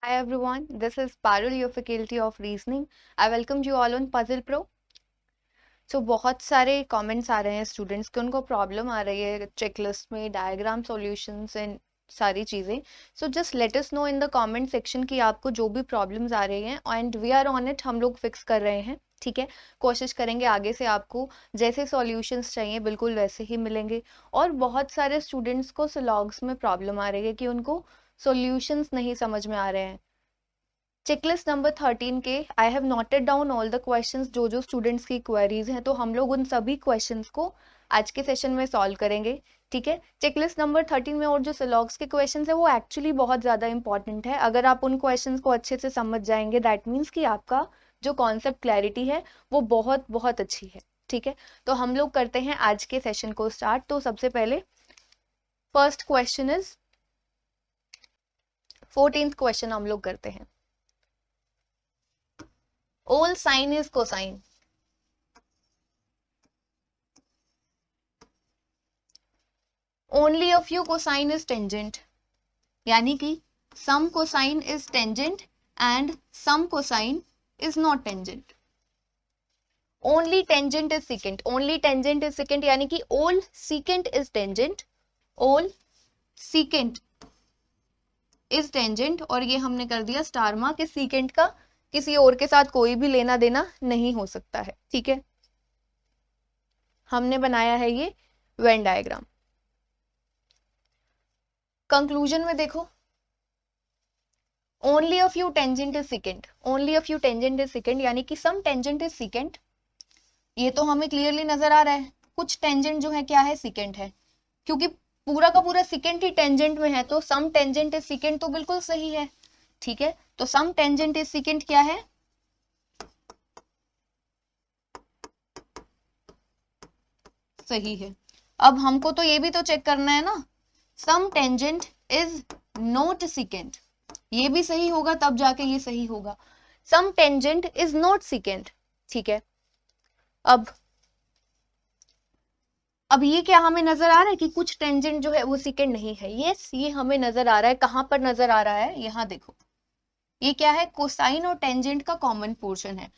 Hi everyone, this is Parul, your faculty of reasoning. I welcome you all on Puzzle Pro. So बहुत सारे comments आ रहे हैं students के, उनको problem आ रही है चेकलिस्ट में, डायग्राम सॉल्यूशंस एंड सारी चीज़ें. So just let us know in the comment section कि आपको जो भी प्रॉब्लम्स आ रही हैं and we are on it, हम लोग फिक्स कर रहे हैं. ठीक है, कोशिश करेंगे आगे से आपको जैसे सॉल्यूशंस चाहिए बिल्कुल वैसे ही मिलेंगे. और बहुत सारे स्टूडेंट्स को सिलॉग्स में प्रॉब्लम आ रही है कि उनको सॉल्यूशंस नहीं समझ में आ रहे हैं. चेकलिस्ट नंबर 13 के I have noted down all the questions, जो जो स्टूडेंट्स की क्वेरीज हैं, तो हम लोग उन सभी क्वेश्चंस को आज के सेशन में सॉल्व करेंगे. ठीक है, चेकलिस्ट नंबर 13 में और जो सिलॉग्स के क्वेश्चंस है वो एक्चुअली बहुत ज़्यादा इंपॉर्टेंट है. अगर आप उन क्वेश्चंस को अच्छे से समझ जाएंगे दैट मीन्स कि आपका जो कॉन्सेप्ट क्लैरिटी है वो बहुत बहुत अच्छी है. ठीक है, तो हम लोग करते हैं आज के सेशन को स्टार्ट. तो सबसे पहले first question is 14th question हम लोग करते हैं. All sine is cosine. Only a few cosine is tangent. यानी कि some cosine is tangent and some cosine is not tangent. Only tangent is secant. Only tangent is secant यानी कि all secant is tangent. All secant is tangent. और ये हमने कर दिया star mark कि secant का किसी और के साथ कोई भी लेना देना नहीं हो सकता है. ठीक है, हमने बनाया है ये वेन डायग्राम. कंक्लूजन में देखो, only a few tangent is secant. Only a few tangent is secant यानी कि सम टेंजेंट इज सिकेंट. ये तो हमें क्लियरली नजर आ रहा है. कुछ टेंजेंट जो है क्या है, सिकेंट है. क्योंकि पूरा का पूरा सिकेंट ही टेंजेंट में है तो सम टेंजेंट इज सिकेंट तो बिल्कुल सही है. ठीक है, तो सम टेंजेंट इज सिकेंट क्या है, सही है. अब हमको तो ये भी तो चेक करना है ना, सम टेंजेंट इज नॉट सिकेंट, ये भी सही होगा तब जाके ये सही होगा. सम टेंजेंट इज नॉट सिकेंट. ठीक है, अब ये क्या हमें नजर आ रहा है कि कुछ टेंजेंट जो है वो सिकेंट नहीं है. यस, ये हमें नजर आ रहा है. कहां पर नजर आ रहा है, यहां देखो. ये क्या है, कोसाइन और टेंजेंट का कॉमन पोर्शन है.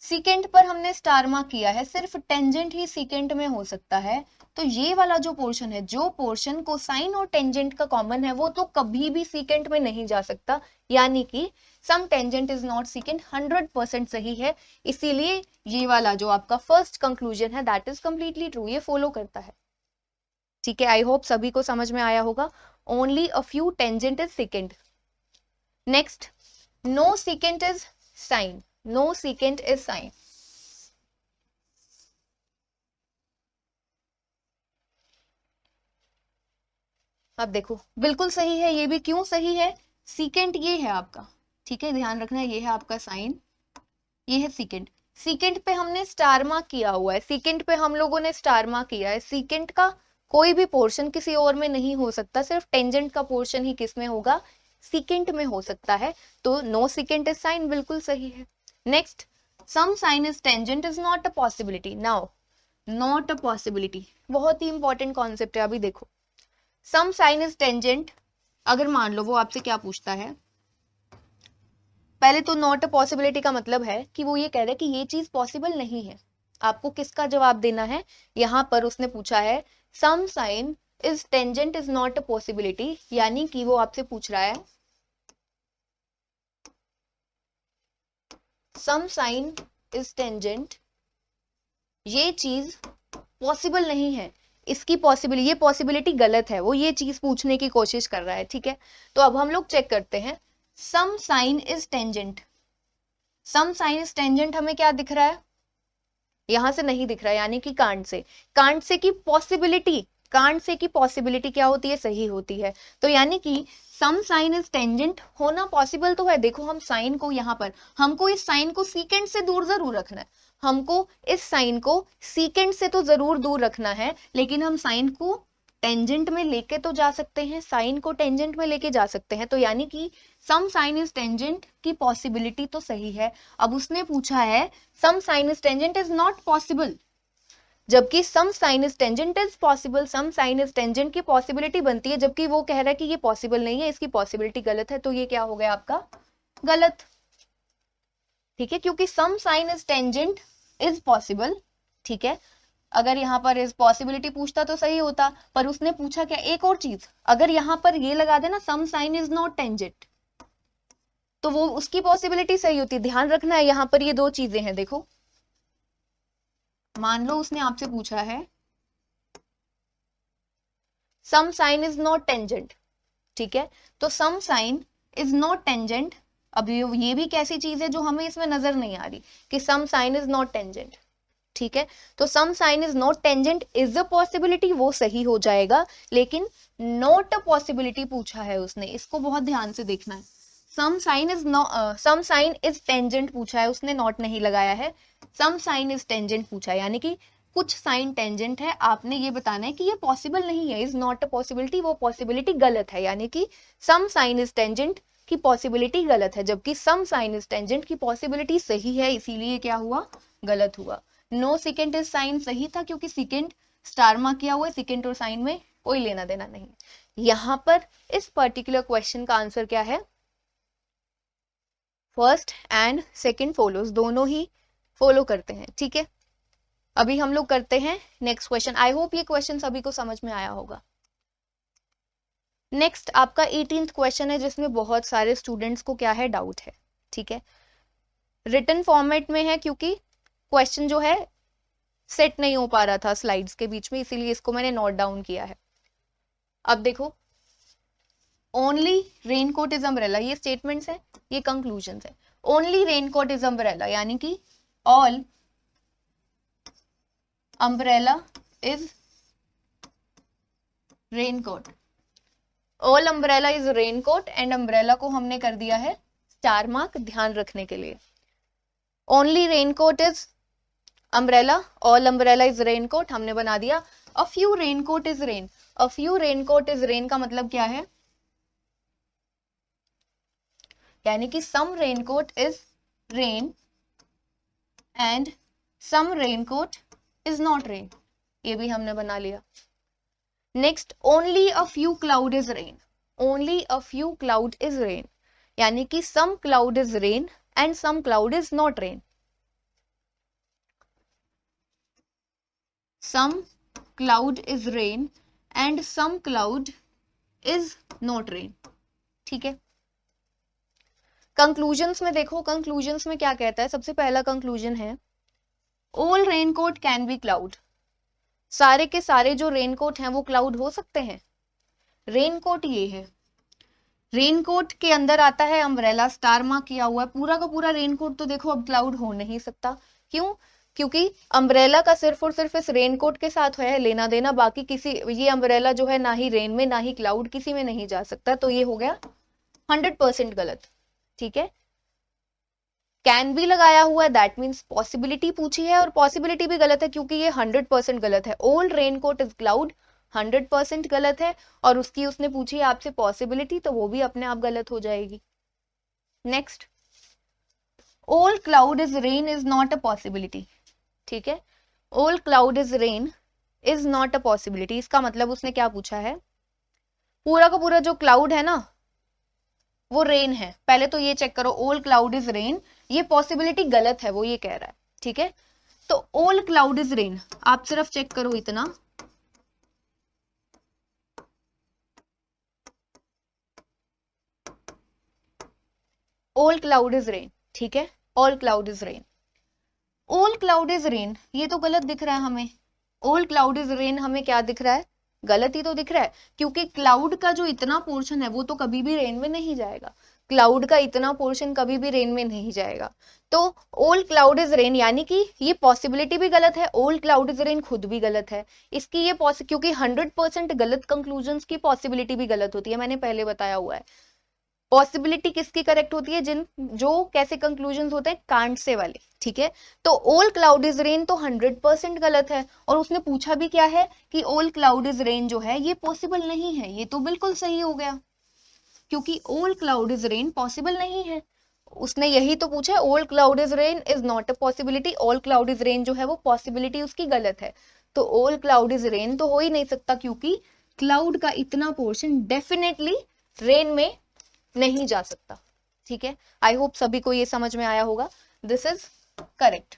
सीकेंट पर हमने स्टार मार्क किया है, सिर्फ टेंजेंट ही सीकेंट में हो सकता है. तो ये वाला जो पोर्शन है, जो पोर्शन कोसाइन और टेंजेंट का कॉमन है, वो तो कभी भी सीकेंट में नहीं जा सकता. यानी कि सम टेंजेंट इज नॉट सीकेंट 100% सही है. इसीलिए ये वाला जो आपका फर्स्ट कंक्लूजन है दैट इज कंप्लीटली ट्रू, ये फॉलो करता है. ठीक है, आई होप सभी को समझ में आया होगा. Only a few tangent is secant. Next, no secant is sine. No secant is sine. अब देखो बिल्कुल सही है, ये भी क्यों सही है, सीकेंट ये है आपका. ठीक है, ध्यान रखना, ये है आपका साइन, ये है सीकेंट. सीकेंट पे हमने स्टार मार्क किया हुआ है. सीकेंट पे हम लोगों ने स्टार मार्क किया है. सीकेंट का कोई भी पोर्शन किसी और में नहीं हो सकता, सिर्फ टेंजेंट का पोर्शन ही किस में होगा, सीकेंट में हो सकता है. तो नो सीकेंट इज साइन बिल्कुल सही है. Next, some sine is tangent is not a possibility. Now not a possibility बहुत ही इंपॉर्टेंट कॉन्सेप्ट है. अभी देखो, सम साइन इज टेंजेंट, अगर मान लो वो आपसे क्या पूछता है, पहले तो नॉट अ पॉसिबिलिटी का मतलब है कि वो ये कह रहा है कि ये चीज पॉसिबल नहीं है. आपको किसका जवाब देना है, यहां पर उसने पूछा है some sine is tangent is not a possibility, यानी कि वो आपसे पूछ रहा है सम साइन इज टेंजेंट, ये चीज पॉसिबल नहीं है, इसकी पॉसिबिलिटी, ये पॉसिबिलिटी गलत है, वो ये चीज पूछने की कोशिश कर रहा है. ठीक है, तो अब हम लोग चेक करते हैं. Some sine is tangent, some sine is tangent हमें क्या दिख रहा है, यहां से नहीं दिख रहा है, यानी कि कांट से. कांट से की पॉसिबिलिटी, कांट से की पॉसिबिलिटी क्या होती है, सही होती है. तो यानी कि सम साइन इज टेंजेंट होना पॉसिबल तो है. देखो हम साइन को यहां पर, हमको इस साइन को सीकेंट से दूर जरूर रखना है, हमको इस साइन को सीकेंट से तो जरूर दूर रखना है, लेकिन हम साइन को टेंजेंट में लेके तो जा सकते हैं, साइन को टेंजेंट में लेके जा सकते हैं. तो यानी कि सम साइन इज टेंजेंट की पॉसिबिलिटी तो सही है. अब उसने पूछा है some sine is tangent is not possible, जबकि some sine is tangent is possible. Some sine is tangent की पॉसिबिलिटी बनती है, जबकि वो कह रहा है कि ये पॉसिबल नहीं है, इसकी पॉसिबिलिटी गलत है. तो ये क्या हो गया आपका गलत, ठीक है, क्योंकि some sine is tangent is possible, ठीक है। अगर यहाँ पर इस पॉसिबिलिटी पूछता तो सही होता, पर उसने पूछा क्या, एक और चीज, अगर यहाँ पर ये लगा देना some sine is not tangent, तो वो उसकी पॉसिबिलिटी सही होती। ध्यान रखना है यहाँ पर ये दो चीजें हैं, देखो, मान लो उसने आपसे पूछा है some sine is not tangent, ठीक है, तो some sine is not tangent, अब ये भी कैसी चीज है जो हमें इसमें नजर नहीं आ रही कि some sine is not tangent, ठीक है, तो some sine is not tangent is a possibility, वो सही हो जाएगा, लेकिन नॉट अ पॉसिबिलिटी पूछा है उसने, इसको बहुत ध्यान से देखना है। सम साइन इज टेंजेंट पूछा है उसने, नॉट नहीं लगाया है, सम साइन इज टेंजेंट पूछा है, यानी कि कुछ साइन टेंजेंट है, आपने ये बताना है कि ये पॉसिबल नहीं है, इज नॉट अ पॉसिबिलिटी, वो पॉसिबिलिटी गलत है, यानी कि सम साइन इज टेंजेंट की पॉसिबिलिटी गलत है, जबकि सम साइन इज टेंजेंट की पॉसिबिलिटी सही है, इसीलिए क्या हुआ, गलत हुआ। नो सिकेंट इज साइन सही था, क्योंकि सिकेंट स्टार मार्क किया हुआ है, सिकेंट और साइन में कोई लेना देना नहीं। यहां पर इस पर्टिकुलर क्वेश्चन का आंसर क्या है, फर्स्ट एंड सेकंड फॉलोज, दोनों ही फॉलो करते हैं, ठीक है। अभी हम लोग करते हैं नेक्स्ट क्वेश्चन। आई होप ये क्वेश्चन सभी को समझ में आया होगा। नेक्स्ट आपका 18th क्वेश्चन है, जिसमें बहुत सारे स्टूडेंट्स को क्या है, डाउट है, ठीक है। रिटन फॉर्मेट में है, क्योंकि क्वेश्चन जो है सेट नहीं हो पा रहा था स्लाइड्स के बीच में, इसीलिए इसको मैंने नोट डाउन किया है। अब देखो, ओनली रेनकोट इज अम्ब्रेला, ये स्टेटमेंट्स है, ये कंक्लूजन है। ओनली रेनकोट इज अम्ब्रेला, यानी कि all umbrella is raincoat, all umbrella is raincoat, and umbrella को हमने कर दिया है स्टार मार्क ध्यान रखने के लिए। Only raincoat is umbrella, all umbrella is raincoat हमने बना दिया। A few raincoat is rain, a few raincoat is rain का मतलब क्या है, यानी कि some raincoat is rain and some raincoat is not rain, ये भी हमने बना लिया। Next, only a few cloud is rain, only a few cloud is rain, यानी कि some cloud is rain and some cloud is not rain, some cloud is rain and some cloud is not rain, ठीक है। Conclusions में देखो, conclusions में क्या कहता है, सबसे पहला कंक्लूजन है all raincoat can be cloud, सारे के सारे जो रेनकोट हैं वो क्लाउड हो सकते हैं। रेनकोट ये है, रेनकोट के अंदर आता है अम्ब्रेला, स्टार मार्क किया हुआ है, पूरा का पूरा रेनकोट तो देखो अब क्लाउड हो नहीं सकता, क्यों, क्योंकि अम्ब्रेला का सिर्फ और सिर्फ इस रेनकोट के साथ है लेना देना, बाकी किसी, ये अम्ब्रेला जो है ना ही रेन में ना ही क्लाउड, किसी में नहीं जा सकता, तो ये हो गया 100% गलत, ठीक है। कैन भी लगाया हुआ है, दैट मीन्स पॉसिबिलिटी पूछी है, और पॉसिबिलिटी भी गलत है, क्योंकि ये 100% गलत है। ऑल रेनकोट इज क्लाउड 100% गलत है, और उसकी उसने पूछी है आपसे पॉसिबिलिटी, तो वो भी अपने आप गलत हो जाएगी। Next, all cloud is rain is not a possibility, ठीक है, all cloud is rain is not a possibility, इसका मतलब उसने क्या पूछा है, पूरा का पूरा जो क्लाउड है ना वो रेन है, पहले तो ये चेक करो, ऑल क्लाउड इज रेन, ये पॉसिबिलिटी गलत है, वो ये कह रहा है, ठीक है। तो ऑल क्लाउड इज रेन, आप सिर्फ चेक करो इतना, ऑल क्लाउड इज रेन, ठीक है, all cloud is rain, all cloud is rain, ये तो गलत दिख रहा है हमें, ऑल क्लाउड इज रेन हमें क्या दिख रहा है, गलत ही तो दिख रहा है, क्योंकि क्लाउड का जो इतना पोर्शन है वो तो कभी भी रेन में नहीं जाएगा, क्लाउड का इतना पोर्शन कभी भी रेन में नहीं जाएगा, तो ऑल क्लाउड इज रेन, यानी कि ये पॉसिबिलिटी भी गलत है, ऑल क्लाउड इज रेन खुद भी गलत है, इसकी ये क्योंकि 100% गलत कंक्लूजन्स की पॉसिबिलिटी भी गलत होती है, मैंने पहले बताया हुआ है। पॉसिबिलिटी किसकी करेक्ट होती है, जिन जो कैसे कंक्लूजन होते हैं, कांट से वाले, ठीक है। तो ऑल क्लाउड इज रेन तो 100% गलत है, और उसने पूछा भी क्या है कि ऑल क्लाउड इज रेन जो है ये पॉसिबल नहीं है, ये तो बिल्कुल सही हो गया, क्योंकि all cloud is rain possible नहीं है, उसने यही तो पूछा है, all cloud is rain is not a possibility, all cloud is rain जो है वो पॉसिबिलिटी उसकी गलत है, तो ऑल क्लाउड इज रेन तो हो ही नहीं सकता, क्योंकि क्लाउड का इतना पोर्शन डेफिनेटली रेन में नहीं जा सकता, ठीक है, आई होप सभी को ये समझ में आया होगा. This is correct.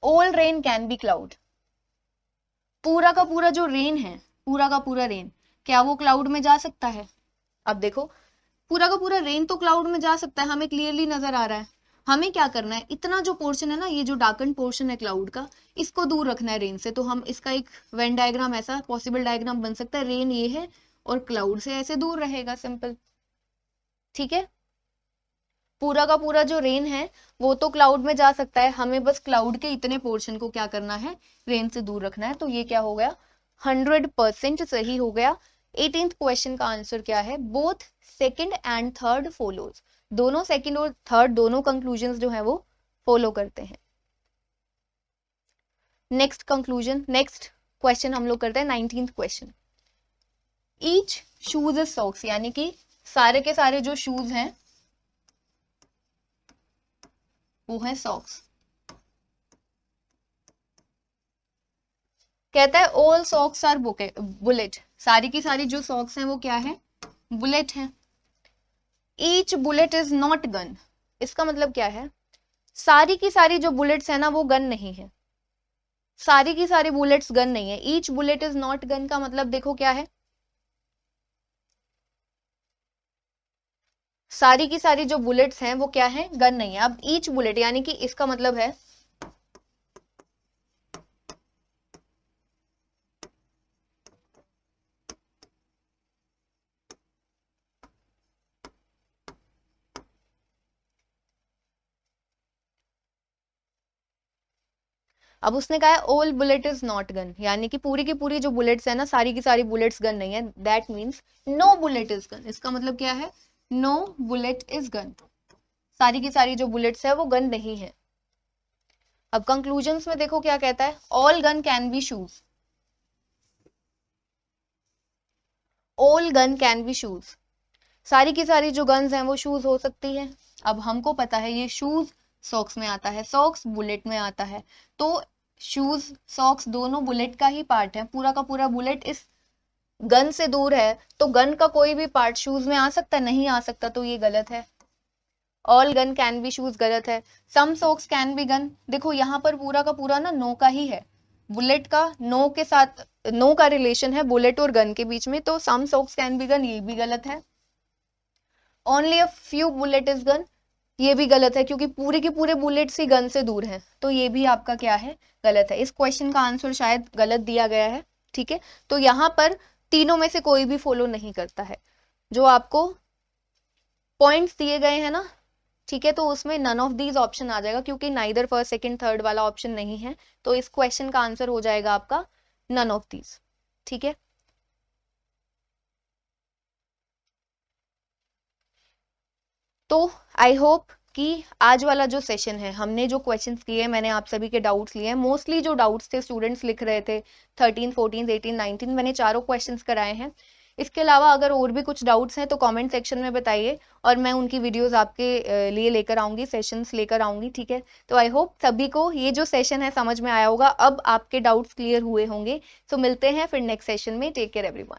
All rain can be cloud. पूरा का पूरा जो रेन है, पूरा का पूरा रेन, क्या वो क्लाउड में जा सकता है? अब देखो, पूरा का पूरा रेन तो क्लाउड में जा सकता है, हमें क्लियरली नजर आ रहा है. हमें क्या करना है, इतना जो पोर्शन है ना, ये जो डार्कन पोर्शन है क्लाउड का, इसको दूर रखना है रेन से. तो हम इसका एक वेन डायग्राम, ऐसा पॉसिबल डायग्राम बन सकता है. रेन ये है और क्लाउड से ऐसे दूर रहेगा, सिंपल. ठीक है, पूरा का पूरा जो रेन है वो तो क्लाउड में जा सकता है, हमें बस क्लाउड के इतने पोर्शन को क्या करना है, रेन से दूर रखना है. तो ये क्या हो गया, 100% सही हो गया. 18th क्वेश्चन का आंसर क्या है, both second and third follows. दोनों सेकंड और थर्ड दोनों कंक्लूजन जो है वो फॉलो करते हैं. नेक्स्ट कंक्लूजन, नेक्स्ट क्वेश्चन हम लोग करते हैं 19th question. Each shoes is socks, यानी कि सारे के सारे जो शूज हैं वो है सॉक्स. कहता है ऑल सॉक्स आर बुलेट. सारी की सारी जो सॉक्स हैं वो क्या है, बुलेट है. Each bullet is not gonna. इसका मतलब क्या है, सारी की सारी जो बुलेट्स है ना वो गन नहीं है. सारी की सारी बुलेट्स गन नहीं है. Each bullet is not gonna का मतलब देखो क्या है, सारी की सारी जो बुलेट्स हैं वो क्या है, गन नहीं है. अब ईच बुलेट यानी कि इसका मतलब है अब उसने कहा है all bullet is not gonna, यानी कि पूरी की पूरी जो बुलेट्स है ना, सारी की सारी बुलेट्स गन नहीं है. That means no bullet is gun. इसका मतलब क्या है, नो बुलेट इज गन. सारी की सारी जो बुलेट्स है वो गन नहीं है. अब कंक्लूजन्स में देखो क्या कहता है, all gun can be shoes. All gun can be shoes, सारी की सारी जो गन्स हैं वो शूज हो सकती है. अब हमको पता है ये शूज सॉक्स में आता है, सॉक्स बुलेट में आता है. तो शूज सॉक्स दोनों बुलेट का ही पार्ट है. पूरा का पूरा बुलेट इस गन से दूर है, तो गन का कोई भी पार्ट शूज में आ सकता है, नहीं आ सकता. तो ये गलत है. All gun can be shoes गलत है. सम सॉक्स कैन बी गन, देखो यहाँ पर पूरा का पूरा ना नो का ही है. बुलेट का नो के साथ, नो का रिलेशन है बुलेट और गन के बीच में. तो सम सॉक्स कैन बी गन, ये भी गलत है. Only a few bullet is gun, ये भी गलत है, क्योंकि पूरे के पूरे बुलेट्स ही गन से दूर हैं. तो ये भी आपका क्या है, गलत है. इस क्वेश्चन का आंसर शायद गलत दिया गया है. ठीक है, तो यहाँ पर तीनों में से कोई भी फॉलो नहीं करता है. जो आपको पॉइंट्स दिए गए हैं ना, ठीक है, तो उसमें नन ऑफ दीज ऑप्शन आ जाएगा, क्योंकि नाइदर फर्स्ट सेकंड थर्ड वाला ऑप्शन नहीं है. तो इस क्वेश्चन का आंसर हो जाएगा आपका नन ऑफ दीज. ठीक है, तो आई होप कि आज वाला जो सेशन है, हमने जो क्वेश्चंस किए, मैंने आप सभी के डाउट्स लिए हैं. मोस्टली जो डाउट्स थे स्टूडेंट्स लिख रहे थे 13, 14, 18, 19, मैंने चारों क्वेश्चंस कराए हैं. इसके अलावा अगर और भी कुछ डाउट्स हैं तो कमेंट सेक्शन में बताइए, और मैं उनकी वीडियोस आपके लिए लेकर आऊंगी, सेशंस लेकर आऊंगी. ठीक है, तो आई होप सभी को ये जो सेशन है समझ में आया होगा. अब आपके डाउट्स क्लियर हुए होंगे. तो मिलते हैं फिर नेक्स्ट सेशन में. Take care everyone.